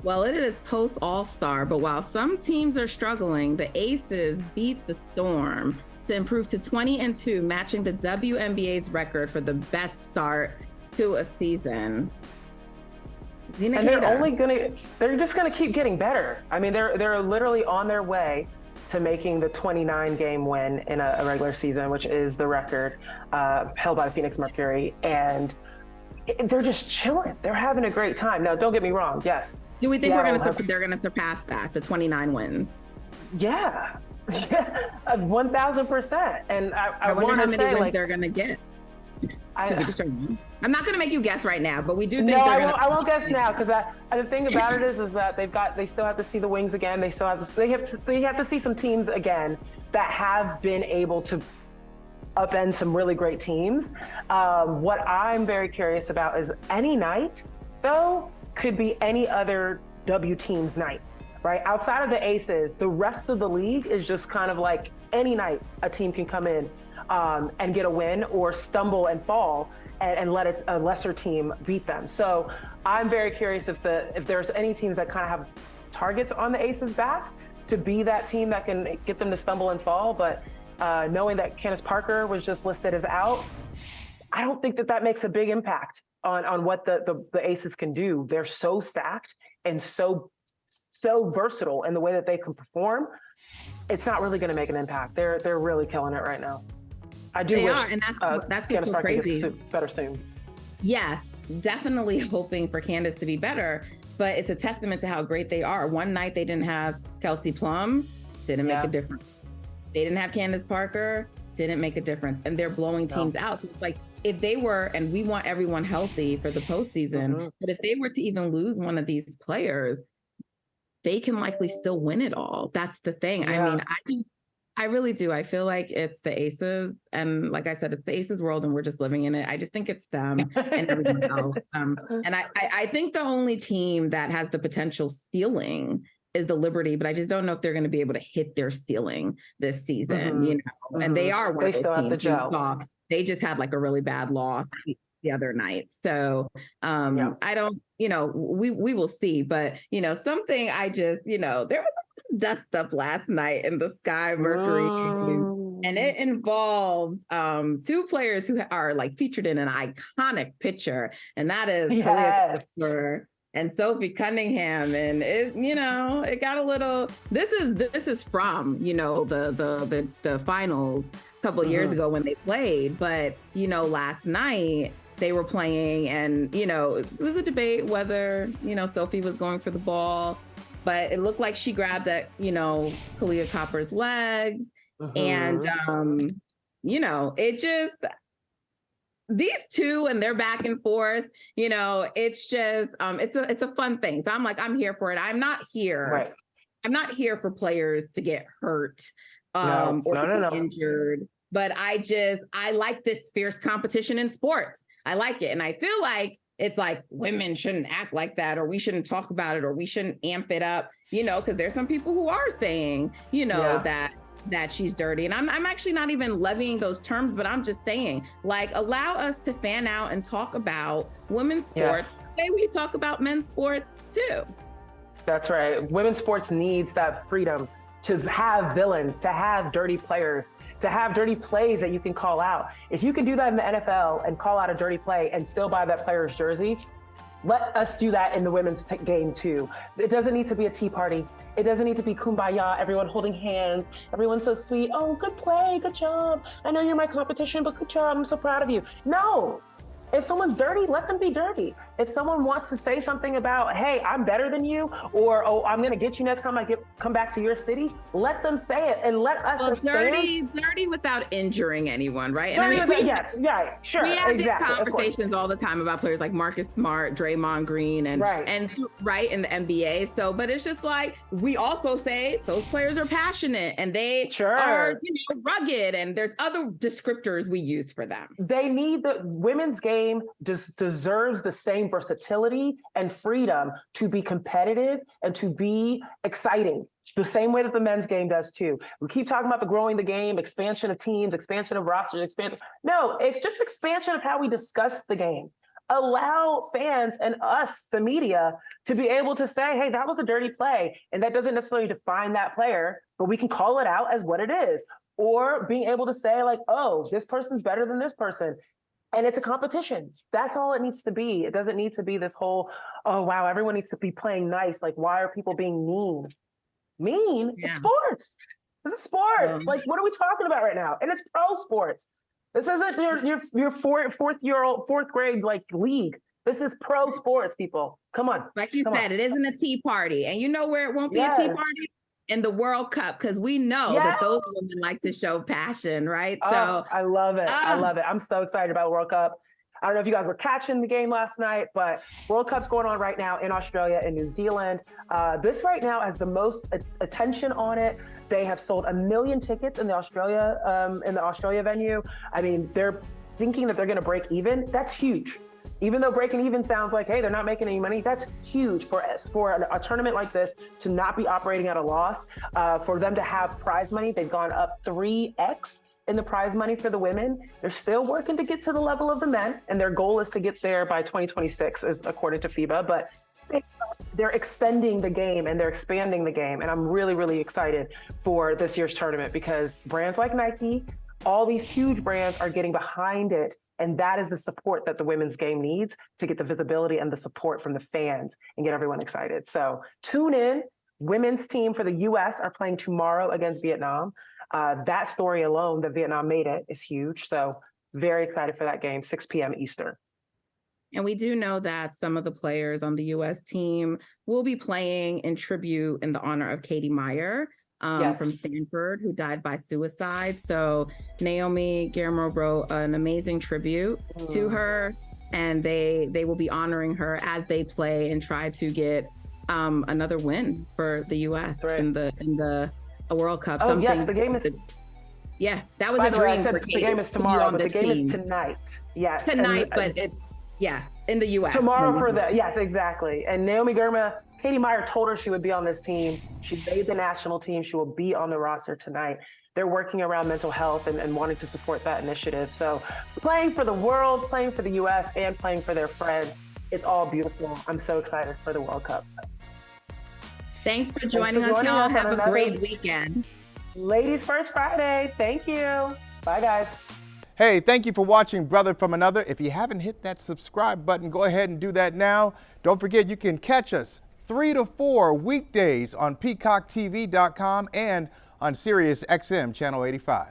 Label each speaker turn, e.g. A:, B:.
A: Well, it is post All-Star, but while some teams are struggling, the Aces beat the Storm to improve to 20-2, matching the WNBA's record for the best start to a season.
B: And they're just gonna keep getting better. I mean, they're literally on their way to making the 29 game win in a regular season, which is the record held by the Phoenix Mercury. And they're just chilling. They're having a great time. Now, don't get me wrong. Yes.
A: Do we think they're going to surpass that, the 29 wins?
B: Yeah. Yeah, 1,000%. And I
A: wonder how
B: want to
A: many
B: say,
A: wins they're going to get. To be determined. I'm not going to make you guess right now, but we do think
B: I won't guess now, because the thing about it is that they still have to see the Wings again. They have to see some teams again that have been able to upend some really great teams. What I'm very curious about is any night, though, could be any other W team's night, right? Outside of the Aces, the rest of the league is just kind of like any night a team can come in and get a win, or stumble and fall and let a lesser team beat them. So I'm very curious if there's any teams that kind of have targets on the Aces back to be that team that can get them to stumble and fall. But knowing that Candace Parker was just listed as out, I don't think that makes a big impact on what the Aces can do. They're so stacked and so versatile in the way that they can perform. It's not really going to make an impact. They're really killing it right now. I do wish
A: and that's
B: Candace
A: so
B: Parker
A: crazy.
B: gets better soon.
A: Yeah, definitely hoping for Candace to be better, but it's a testament to how great they are. One night they didn't have Kelsey Plum, didn't make a difference. They didn't have Candace Parker, didn't make a difference, and they're blowing teams out. So it's like, if they were, and we want everyone healthy for the postseason, but if they were to even lose one of these players, they can likely still win it all. That's the thing. Yeah. I mean, I really do. I feel like it's the Aces. And like I said, it's the Aces world and we're just living in it. I just think it's them and everyone else. And I think the only team that has the potential ceiling is the Liberty, but I just don't know if they're going to be able to hit their ceiling this season, you know, and they are one of those teams. They just had like a really bad loss the other night. So I don't, you know, we will see, but, you know, something I just, you know, there was a dust up last night in the Sky Mercury and it involved two players who are like featured in an iconic picture, and that is Talia Cooper and Sophie Cunningham. And it, you know, it got a little, this is from, you know, the finals a couple of years ago when they played, but, you know, last night they were playing and, you know, it was a debate whether, you know, Sophie was going for the ball, but it looked like she grabbed at, you know, Talia Cooper's legs. And, you know, it just, these two and they're back and forth, you know, it's just, it's a fun thing. So I'm like, I'm here for it. I'm not here. Right. I'm not here for players to get hurt or get injured, but I like this fierce competition in sports. I like it. And I feel like it's like women shouldn't act like that, or we shouldn't talk about it, or we shouldn't amp it up, you know, because there's some people who are saying, you know, that she's dirty. And I'm actually not even levying those terms, but I'm just saying, like, allow us to fan out and talk about women's sports. Say we talk about men's sports too.
B: That's right. Women's sports needs that freedom to have villains, to have dirty players, to have dirty plays that you can call out. If you can do that in the NFL and call out a dirty play and still buy that player's jersey, let us do that in the women's game too. It doesn't need to be a tea party. It doesn't need to be kumbaya, everyone holding hands, everyone's so sweet. Oh, good play, good job. I know you're my competition, but good job, I'm so proud of you. No. If someone's dirty, let them be dirty. If someone wants to say something about, hey, I'm better than you, or, oh, I'm going to get you next time I come back to your city, let them say it and let us as fans.
A: Dirty without injuring anyone, right?
B: Dirty without, yes, yeah, sure,
A: we have
B: exactly,
A: these conversations all the time about players like Marcus Smart, Draymond Green, and in the NBA. So, but it's just like, we also say those players are passionate and they are, you know, rugged, and there's other descriptors we use for them.
B: They need the women's game deserves the same versatility and freedom to be competitive and to be exciting, the same way that the men's game does too. We keep talking about the growing the game, expansion of teams, expansion of rosters, expansion. No, it's just expansion of how we discuss the game. allow fans and us, the media, to be able to say, hey, that was a dirty play. And that doesn't necessarily define that player, but we can call it out as what it is. Or being able to say, like, oh, this person's better than this person. And it's a competition. That's all it needs to be. It doesn't need to be this whole, oh, wow, everyone needs to be playing nice. Like, why are people being mean? Mean? Yeah. It's sports. This is sports. Like, what are we talking about right now? And it's pro sports. This isn't your fourth grade like league. This is pro sports, people. Come on.
A: Like you said, it isn't a tea party. And you know where it won't be a tea party? In the World Cup, because we know that those women like to show passion, right? So
B: I love it. I love it. I'm so excited about World Cup. I don't know if you guys were catching the game last night, but World Cup's going on right now in Australia and New Zealand. This right now has the most attention on it. They have sold 1 million tickets in the Australia venue. I mean, they're thinking that they're going to break even. That's huge. Even though breaking even sounds like, hey, they're not making any money, that's huge for a tournament like this to not be operating at a loss. For them to have prize money, they've gone up 3x in the prize money for the women. They're still working to get to the level of the men, and their goal is to get there by 2026, is according to FIBA. But they're extending the game and they're expanding the game, and I'm really, really excited for this year's tournament because brands like Nike, all these huge brands are getting behind it. And that is the support that the women's game needs to get the visibility and the support from the fans and get everyone excited. So tune in. Women's team for the U.S. are playing tomorrow against Vietnam. That story alone, that Vietnam made it, is huge. So very excited for that game, 6 p.m. Eastern.
A: And we do know that some of the players on the U.S. team will be playing in tribute in the honor of Katie Meyer. From Stanford, who died by suicide. So Naomi Guillermo wrote an amazing tribute to her, and they will be honoring her as they play and try to get another win for the U.S. in the World Cup.
B: Oh, yes, the game is...
A: that was a dream.
B: The game is tomorrow, but the game is tonight. Yes.
A: Tonight, but it's, in the U.S.
B: Tomorrow for that. Yes, exactly. And Naomi Guillermo, Katie Meyer told her she would be on this team. She made the national team. She will be on the roster tonight. They're working around mental health and wanting to support that initiative. So playing for the world, playing for the U.S., and playing for their friend, it's all beautiful. I'm so excited for the World Cup.
A: Thanks for joining us, y'all. Have a great weekend.
B: Ladies First Friday. Thank you. Bye, guys.
C: Hey, thank you for watching Brother from Another. If you haven't hit that subscribe button, go ahead and do that now. Don't forget, you can catch us 3 to 4 weekdays on PeacockTV.com and on Sirius XM Channel 85.